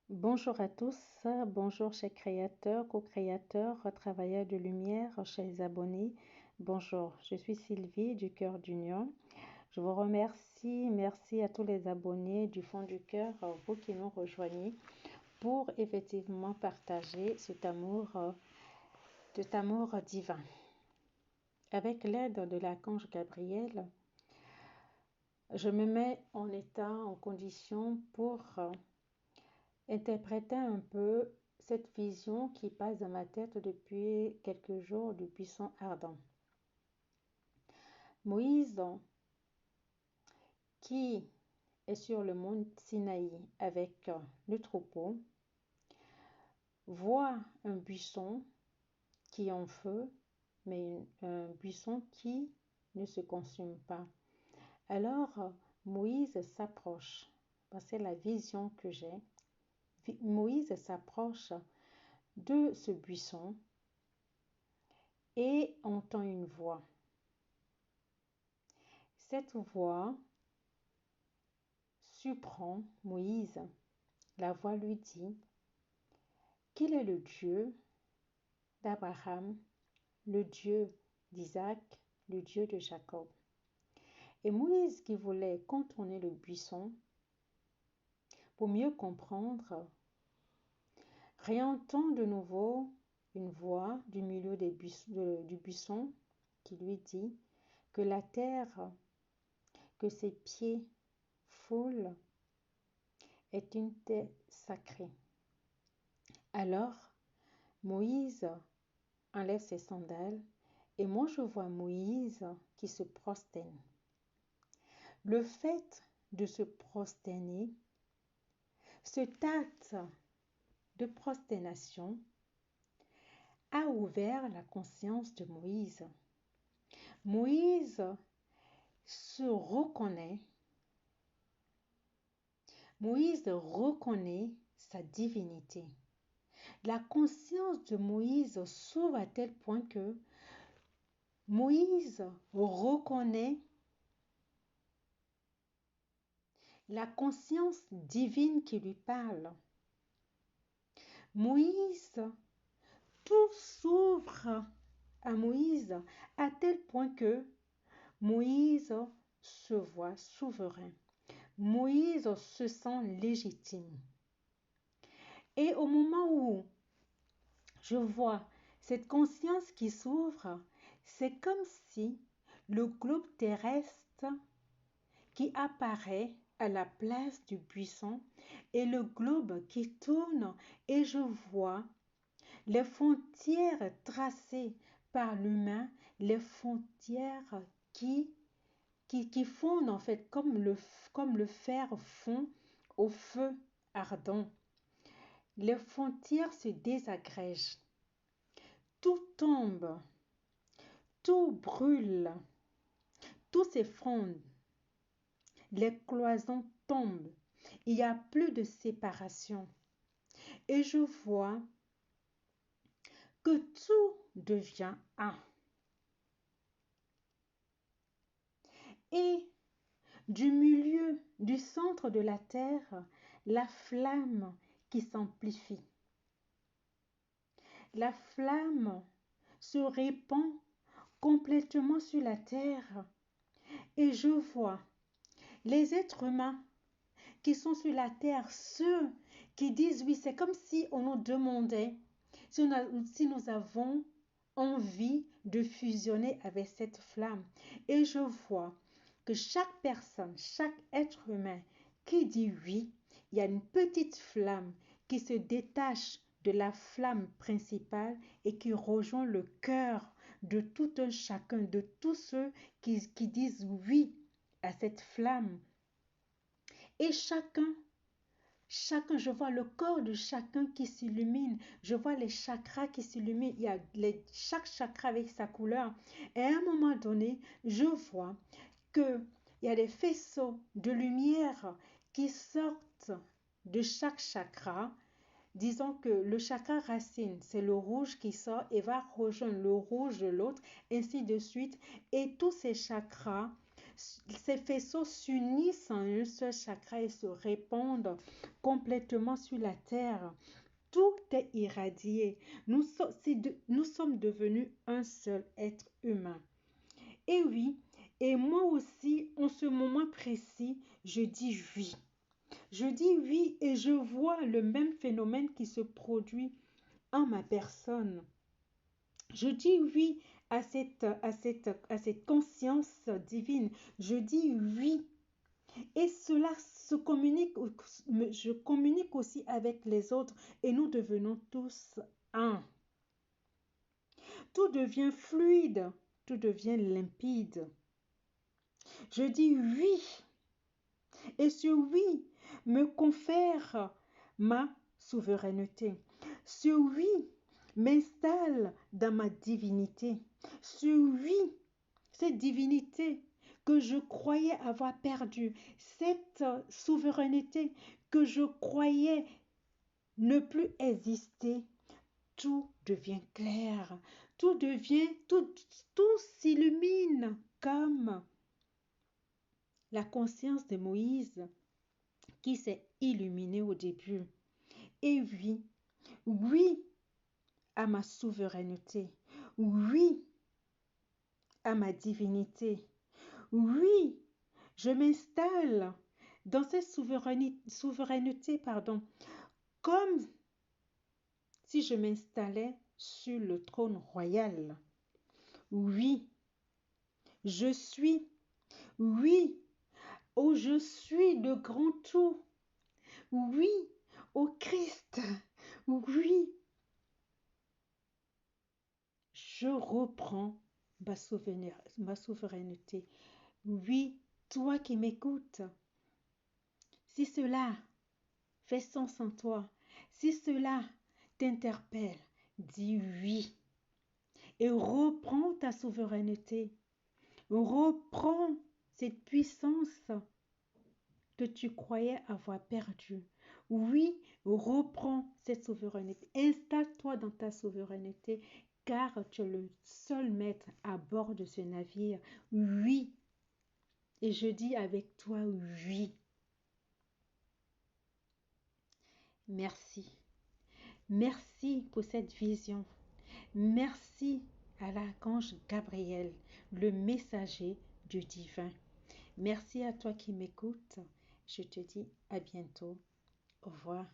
Bonjour à tous, bonjour chers créateurs, co-créateurs, travailleurs de lumière, chers abonnés. Bonjour, je suis Sylvie du Cœur d'Union. Je vous remercie, merci à tous les abonnés du fond du cœur, vous qui nous rejoignez pour effectivement partager cet amour divin. Avec l'aide de l'archange Gabriel, je me mets en état, en condition pour interpréter un peu cette vision qui passe dans ma tête depuis quelques jours du buisson ardent. Moïse, qui est sur le mont Sinaï avec le troupeau, voit un buisson qui est en feu, mais un buisson qui ne se consume pas. Alors, Moïse s'approche, c'est la vision que j'ai. Moïse s'approche de ce buisson et entend une voix. Cette voix surprend Moïse. La voix lui dit qu'il est le Dieu d'Abraham, le Dieu d'Isaac, le Dieu de Jacob. Et Moïse, qui voulait contourner le buisson pour mieux comprendre, réentend de nouveau une voix du milieu du buisson qui lui dit que la terre, que ses pieds foulent, est une terre sacrée. Alors, Moïse enlève ses sandales et moi je vois Moïse qui se prosterne. Le fait de se prosterner, cet acte de prosternation a ouvert la conscience de Moïse. Moïse se reconnaît. Moïse reconnaît sa divinité. La conscience de Moïse s'ouvre à tel point que Moïse reconnaît la conscience divine qui lui parle. Moïse, tout s'ouvre à Moïse à tel point que Moïse se voit souverain. Moïse se sent légitime. Et au moment où je vois cette conscience qui s'ouvre, c'est comme si le globe terrestre qui apparaît à la place du buisson et le globe qui tourne et je vois les frontières tracées par l'humain, les frontières qui fondent en fait comme le fer fond au feu ardent. Les frontières se désagrègent. Tout tombe, tout brûle, tout s'effondre. Les cloisons tombent. Il n'y a plus de séparation. Et je vois que tout devient un. Et du milieu, du centre de la terre, la flamme qui s'amplifie. La flamme se répand complètement sur la terre et je vois les êtres humains qui sont sur la terre, ceux qui disent oui, c'est comme si on nous demandait si nous avons envie de fusionner avec cette flamme. Et je vois que chaque personne, chaque être humain qui dit oui, il y a une petite flamme qui se détache de la flamme principale et qui rejoint le cœur de tout un chacun, de tous ceux qui disent oui à cette flamme. Et chacun, je vois le corps de chacun qui s'illumine. Je vois les chakras qui s'illuminent. Il y a chaque chakra avec sa couleur. Et à un moment donné, je vois qu'il y a des faisceaux de lumière qui sortent de chaque chakra. Disons que le chakra racine, c'est le rouge qui sort et va rejoindre le rouge de l'autre, ainsi de suite. Et tous ces chakras ces faisceaux s'unissent en un seul chakra et se répandent complètement sur la terre. Tout est irradié. Nous sommes devenus un seul être humain. Et oui, et moi aussi, en ce moment précis, je dis oui. Je dis oui et je vois le même phénomène qui se produit en ma personne. Je dis oui à cette conscience divine. Je dis oui. Et cela se communique, je communique aussi avec les autres et nous devenons tous un. Tout devient fluide, tout devient limpide. Je dis oui. Et ce oui me confère ma souveraineté. Ce oui m'installe dans ma divinité. Ce oui, cette divinité que je croyais avoir perdue, cette souveraineté que je croyais ne plus exister, tout devient clair, tout s'illumine comme la conscience de Moïse qui s'est illuminée au début. Et oui, oui à ma souveraineté, oui à ma divinité, oui, je m'installe dans cette souveraineté, comme si je m'installais sur le trône royal. Oui, je suis, oui, oh je suis le grand tout. Oui, au Christ, oui, je reprends ma souveraineté. Oui, toi qui m'écoutes, si cela fait sens en toi, si cela t'interpelle, dis oui et reprends ta souveraineté. Reprends cette puissance que tu croyais avoir perdue. Oui, reprends cette souveraineté. Installe-toi dans ta souveraineté car tu es le seul maître à bord de ce navire. Oui. Et je dis avec toi oui. Merci. Merci pour cette vision. Merci à l'archange Gabriel, le messager du divin. Merci à toi qui m'écoutes. Je te dis à bientôt. Au revoir.